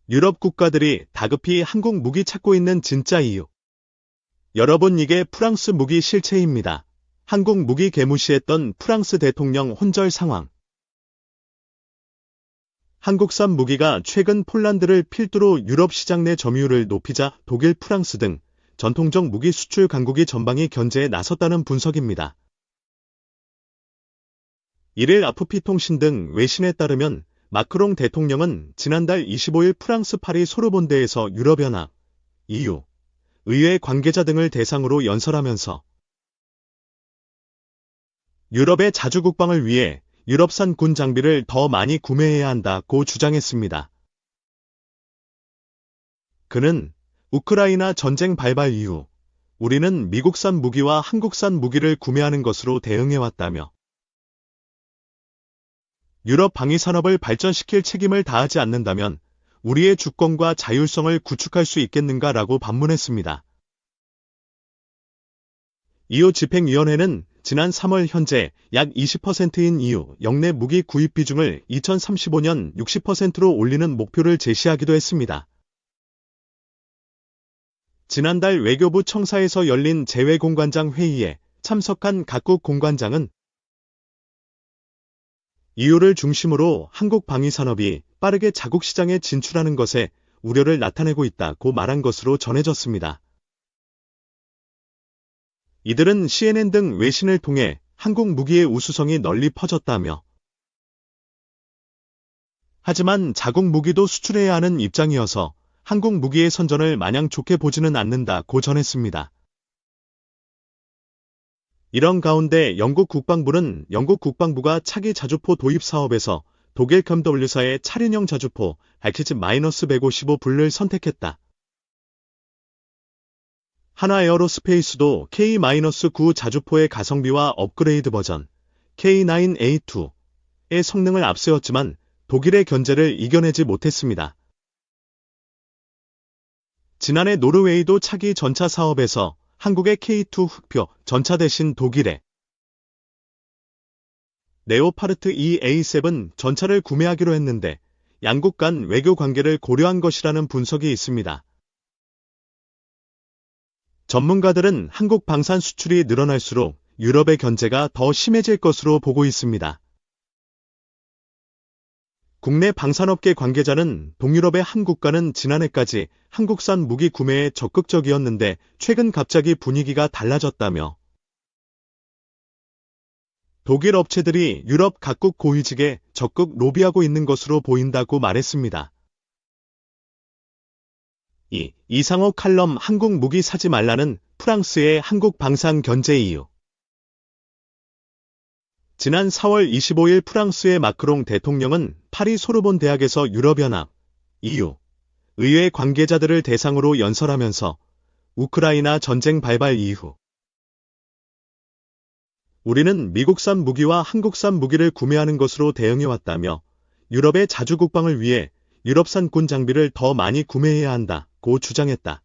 유럽 국가들이 다급히 한국 무기 찾고 있는 진짜 이유. 여러분, 이게 프랑스 무기 실체입니다. 한국 무기 개무시했던 프랑스 대통령 혼절 상황. 한국산 무기가 최근 폴란드를 필두로 유럽 시장 내 점유율을 높이자 독일, 프랑스 등 전통적 무기 수출 강국이 전방위 견제에 나섰다는 분석입니다. 1일 아프피 통신 등 외신에 따르면 마크롱 대통령은 지난달 25일 프랑스 파리 소르본대에서 유럽연합, EU, 의회 관계자 등을 대상으로 연설하면서 유럽의 자주 국방을 위해 유럽산 군 장비를 더 많이 구매해야 한다고 주장했습니다. 그는 우크라이나 전쟁 발발 이후 우리는 미국산 무기와 한국산 무기를 구매하는 것으로 대응해왔다며 유럽 방위산업을 발전시킬 책임을 다하지 않는다면 우리의 주권과 자율성을 구축할 수 있겠는가라고 반문했습니다. EU 집행위원회는 지난 3월 현재 약 20%인 EU 역내 무기 구입 비중을 2035년 60%로 올리는 목표를 제시하기도 했습니다. 지난달 외교부 청사에서 열린 재외공관장 회의에 참석한 각국 공관장은 EU를 중심으로 한국 방위산업이 빠르게 자국 시장에 진출하는 것에 우려를 나타내고 있다고 말한 것으로 전해졌습니다. 이들은 CNN 등 외신을 통해 한국 무기의 우수성이 널리 퍼졌다며 하지만 자국 무기도 수출해야 하는 입장이어서 한국 무기의 선전을 마냥 좋게 보지는 않는다고 전했습니다. 이런 가운데 영국 국방부가 차기 자주포 도입 사업에서 독일 KMW사의 차륜형 자주포 RKZ-155V를 선택했다. 하나에어로스페이스도 K-9 자주포의 가성비와 업그레이드 버전 K9A2의 성능을 앞세웠지만 독일의 견제를 이겨내지 못했습니다. 지난해 노르웨이도 차기 전차 사업에서 한국의 K2 흑표 전차 대신 독일의 네오파르트 EA7 전차를 구매하기로 했는데 양국 간 외교 관계를 고려한 것이라는 분석이 있습니다. 전문가들은 한국 방산 수출이 늘어날수록 유럽의 견제가 더 심해질 것으로 보고 있습니다. 국내 방산업계 관계자는 동유럽의 한 국가는 지난해까지 한국산 무기 구매에 적극적이었는데 최근 갑자기 분위기가 달라졌다며 독일 업체들이 유럽 각국 고위직에 적극 로비하고 있는 것으로 보인다고 말했습니다. 이상호 칼럼 한국 무기 사지 말라는 프랑스의 한국 방산 견제 이유. 지난 4월 25일 프랑스의 마크롱 대통령은 파리 소르본 대학에서 유럽연합, EU, 의회 관계자들을 대상으로 연설하면서 우크라이나 전쟁 발발 이후 우리는 미국산 무기와 한국산 무기를 구매하는 것으로 대응해왔다며 유럽의 자주 국방을 위해 유럽산 군 장비를 더 많이 구매해야 한다고 주장했다.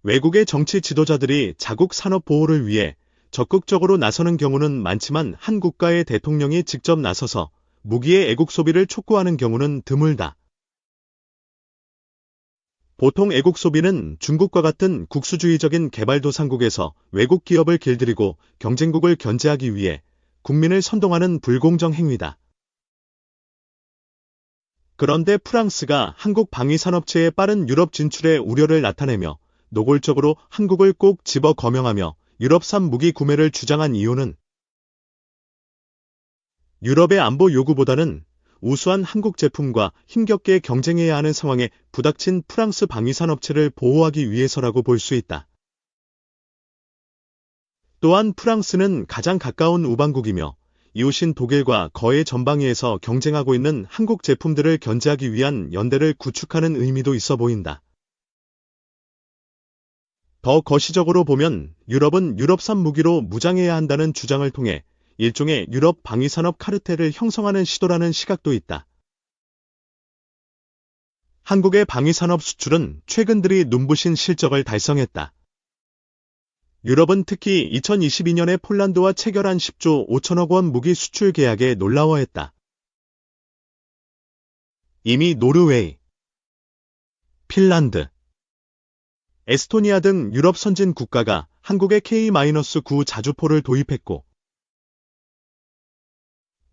외국의 정치 지도자들이 자국 산업 보호를 위해 적극적으로 나서는 경우는 많지만 한 국가의 대통령이 직접 나서서 무기의 애국 소비를 촉구하는 경우는 드물다. 보통 애국 소비는 중국과 같은 국수주의적인 개발도상국에서 외국 기업을 길들이고 경쟁국을 견제하기 위해 국민을 선동하는 불공정 행위다. 그런데 프랑스가 한국 방위산업체의 빠른 유럽 진출에 우려를 나타내며 노골적으로 한국을 꼭 집어 거명하며 유럽산 무기 구매를 주장한 이유는 유럽의 안보 요구보다는 우수한 한국 제품과 힘겹게 경쟁해야 하는 상황에 부닥친 프랑스 방위산업체를 보호하기 위해서라고 볼 수 있다. 또한 프랑스는 가장 가까운 우방국이며 이웃인 독일과 거의 전방위에서 경쟁하고 있는 한국 제품들을 견제하기 위한 연대를 구축하는 의미도 있어 보인다. 더 거시적으로 보면 유럽은 유럽산 무기로 무장해야 한다는 주장을 통해 일종의 유럽 방위산업 카르텔을 형성하는 시도라는 시각도 있다. 한국의 방위산업 수출은 최근 들이 눈부신 실적을 달성했다. 유럽은 특히 2022년에 폴란드와 체결한 10조 5천억 원 무기 수출 계약에 놀라워했다. 이미 노르웨이, 핀란드, 에스토니아 등 유럽 선진 국가가 한국에 K-9 자주포를 도입했고,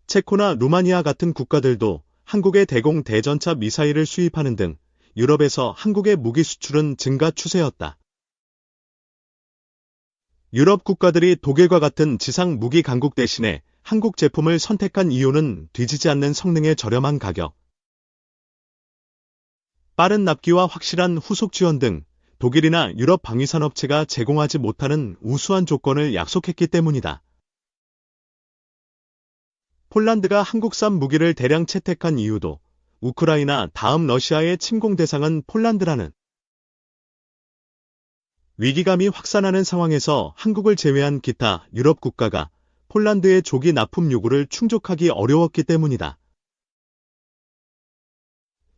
체코나 루마니아 같은 국가들도 한국에 대공 대전차 미사일을 수입하는 등 유럽에서 한국의 무기 수출은 증가 추세였다. 유럽 국가들이 독일과 같은 지상 무기 강국 대신에 한국 제품을 선택한 이유는 뒤지지 않는 성능의 저렴한 가격, 빠른 납기와 확실한 후속 지원 등 독일이나 유럽 방위산업체가 제공하지 못하는 우수한 조건을 약속했기 때문이다. 폴란드가 한국산 무기를 대량 채택한 이유도 우크라이나 다음 러시아의 침공 대상은 폴란드라는 위기감이 확산하는 상황에서 한국을 제외한 기타 유럽 국가가 폴란드의 조기 납품 요구를 충족하기 어려웠기 때문이다.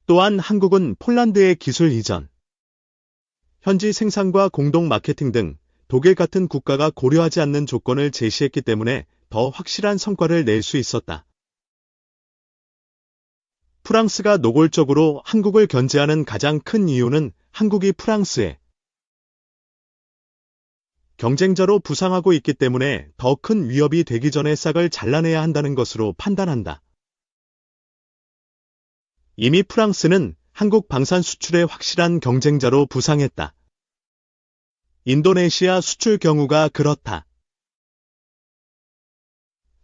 또한 한국은 폴란드의 기술 이전, 현지 생산과 공동 마케팅 등 독일 같은 국가가 고려하지 않는 조건을 제시했기 때문에 더 확실한 성과를 낼 수 있었다. 프랑스가 노골적으로 한국을 견제하는 가장 큰 이유는 한국이 프랑스의 경쟁자로 부상하고 있기 때문에 더 큰 위협이 되기 전에 싹을 잘라내야 한다는 것으로 판단한다. 이미 프랑스는 한국 방산 수출의 확실한 경쟁자로 부상했다. 인도네시아 수출 경우가 그렇다.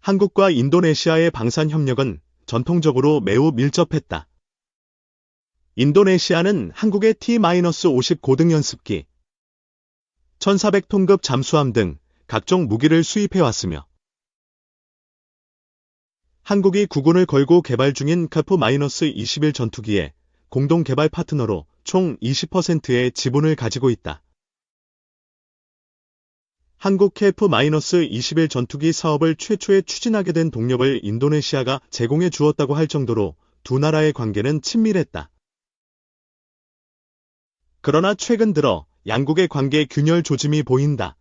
한국과 인도네시아의 방산 협력은 전통적으로 매우 밀접했다. 인도네시아는 한국의 T-50 고등 연습기, 1400톤급 잠수함 등 각종 무기를 수입해왔으며 한국이 국운을 걸고 개발 중인 KF-21 전투기에 공동 개발 파트너로 총 20%의 지분을 가지고 있다. 한국 KF-21 전투기 사업을 최초에 추진하게 된 동력을 인도네시아가 제공해 주었다고 할 정도로 두 나라의 관계는 친밀했다. 그러나 최근 들어 양국의 관계 균열 조짐이 보인다.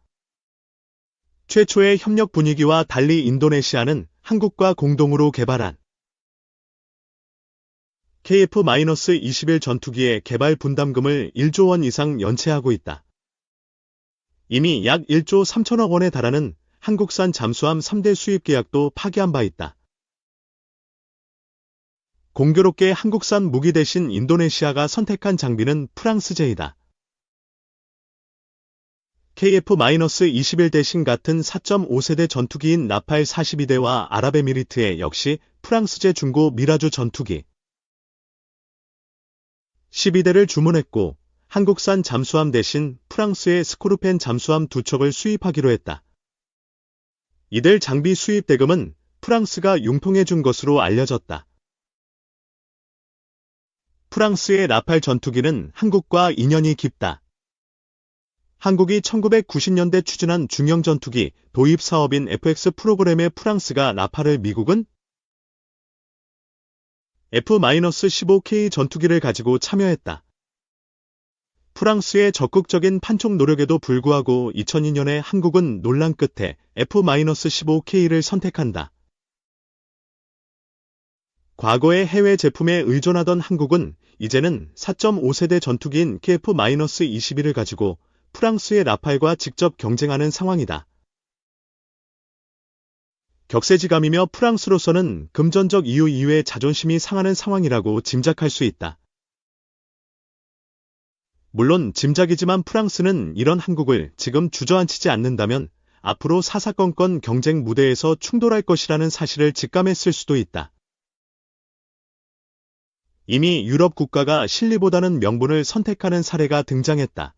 최초의 협력 분위기와 달리 인도네시아는 한국과 공동으로 개발한 KF-21 전투기의 개발 분담금을 1조 원 이상 연체하고 있다. 이미 약 1조 3천억 원에 달하는 한국산 잠수함 3대 수입 계약도 파기한 바 있다. 공교롭게 한국산 무기 대신 인도네시아가 선택한 장비는 프랑스제이다. KF-21 대신 같은 4.5세대 전투기인 라팔 42대와 아랍에미리트의 역시 프랑스제 중고 미라주 전투기 12대를 주문했고 한국산 잠수함 대신 프랑스의 스코르펜 잠수함 2척을 수입하기로 했다. 이들 장비 수입 대금은 프랑스가 융통해 준 것으로 알려졌다. 프랑스의 라팔 전투기는 한국과 인연이 깊다. 한국이 1990년대 추진한 중형 전투기 도입 사업인 FX 프로그램의 프랑스가 라팔을 미국은 F-15K 전투기를 가지고 참여했다. 프랑스의 적극적인 판촉 노력에도 불구하고 2002년에 한국은 논란 끝에 F-15K를 선택한다. 과거에 해외 제품에 의존하던 한국은 이제는 4.5세대 전투기인 KF-21을 가지고 프랑스의 라팔과 직접 경쟁하는 상황이다. 격세지감이며 프랑스로서는 금전적 이유 이외에 자존심이 상하는 상황이라고 짐작할 수 있다. 물론 짐작이지만 프랑스는 이런 한국을 지금 주저앉히지 않는다면 앞으로 사사건건 경쟁 무대에서 충돌할 것이라는 사실을 직감했을 수도 있다. 이미 유럽 국가가 실리보다는 명분을 선택하는 사례가 등장했다.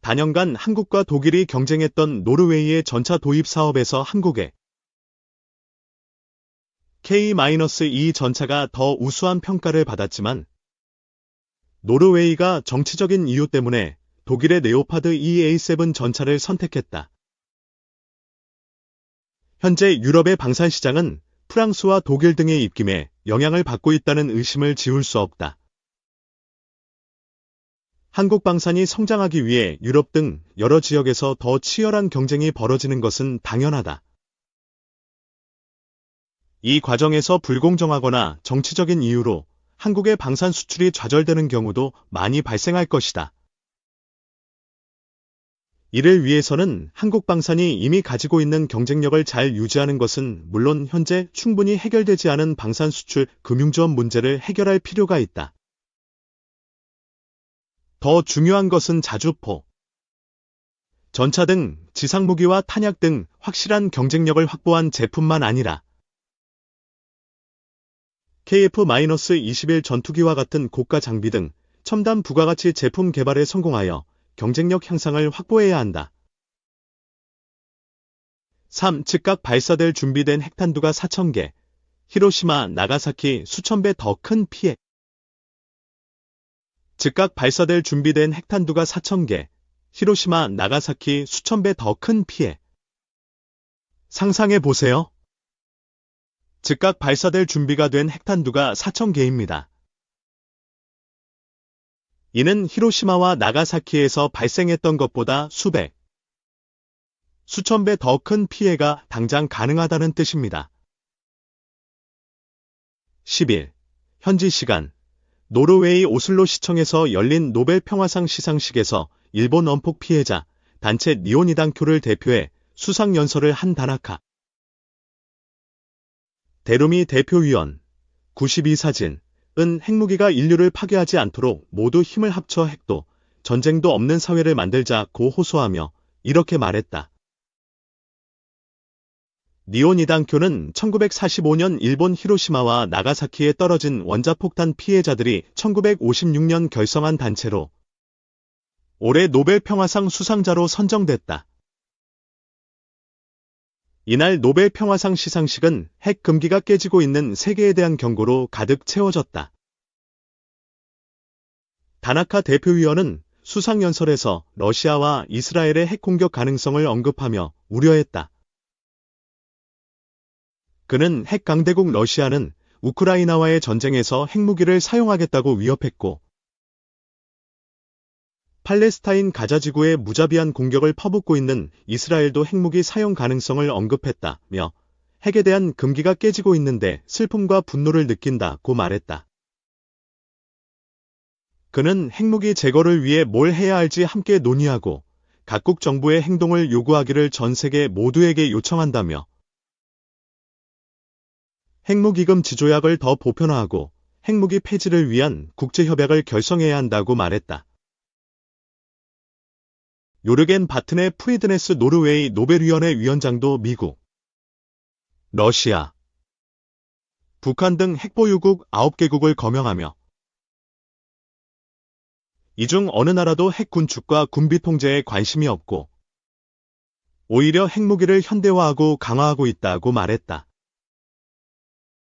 단연간 한국과 독일이 경쟁했던 노르웨이의 전차 도입 사업에서 한국의 K-2 전차가 더 우수한 평가를 받았지만 노르웨이가 정치적인 이유 때문에 독일의 네오파드 EA7 전차를 선택했다. 현재 유럽의 방산 시장은 프랑스와 독일 등의 입김에 영향을 받고 있다는 의심을 지울 수 없다. 한국 방산이 성장하기 위해 유럽 등 여러 지역에서 더 치열한 경쟁이 벌어지는 것은 당연하다. 이 과정에서 불공정하거나 정치적인 이유로 한국의 방산 수출이 좌절되는 경우도 많이 발생할 것이다. 이를 위해서는 한국 방산이 이미 가지고 있는 경쟁력을 잘 유지하는 것은 물론 현재 충분히 해결되지 않은 방산 수출 금융지원 문제를 해결할 필요가 있다. 더 중요한 것은 자주포, 전차 등 지상무기와 탄약 등 확실한 경쟁력을 확보한 제품만 아니라 KF-21 전투기와 같은 고가 장비 등 첨단 부가가치 제품 개발에 성공하여 경쟁력 향상을 확보해야 한다. 3. 즉각 발사될 준비된 핵탄두가 4,000개, 히로시마, 나가사키 수천 배 더 큰 피해. 즉각 발사될 준비된 핵탄두가 4,000개, 히로시마, 나가사키 수천 배 더 큰 피해. 상상해 보세요. 즉각 발사될 준비가 된 핵탄두가 4,000개입니다. 이는 히로시마와 나가사키에서 발생했던 것보다 수백, 수천 배 더 큰 피해가 당장 가능하다는 뜻입니다. 10일, 현지 시간, 노르웨이 오슬로 시청에서 열린 노벨 평화상 시상식에서 일본 원폭 피해자 단체 니온이단쿄를 대표해 수상 연설을 한 다나카 데루미 대표위원, 92사진, 은 핵무기가 인류를 파괴하지 않도록 모두 힘을 합쳐 핵도, 전쟁도 없는 사회를 만들자고 호소하며 이렇게 말했다. 니온이단쿄는 1945년 일본 히로시마와 나가사키에 떨어진 원자폭탄 피해자들이 1956년 결성한 단체로 올해 노벨 평화상 수상자로 선정됐다. 이날 노벨 평화상 시상식은 핵 금기가 깨지고 있는 세계에 대한 경고로 가득 채워졌다. 다나카 대표위원은 수상 연설에서 러시아와 이스라엘의 핵 공격 가능성을 언급하며 우려했다. 그는 핵 강대국 러시아는 우크라이나와의 전쟁에서 핵무기를 사용하겠다고 위협했고, 팔레스타인 가자 지구에 무자비한 공격을 퍼붓고 있는 이스라엘도 핵무기 사용 가능성을 언급했다며 핵에 대한 금기가 깨지고 있는데 슬픔과 분노를 느낀다고 말했다. 그는 핵무기 제거를 위해 뭘 해야 할지 함께 논의하고 각국 정부의 행동을 요구하기를 전 세계 모두에게 요청한다며 핵무기금 지조약을 더 보편화하고 핵무기 폐지를 위한 국제협약을 결성해야 한다고 말했다. 요르겐 바튼의 프리드네스 노르웨이 노벨위원회 위원장도 미국, 러시아, 북한 등 핵보유국 9개국을 거명하며 이 중 어느 나라도 핵 군축과 군비 통제에 관심이 없고 오히려 핵무기를 현대화하고 강화하고 있다고 말했다.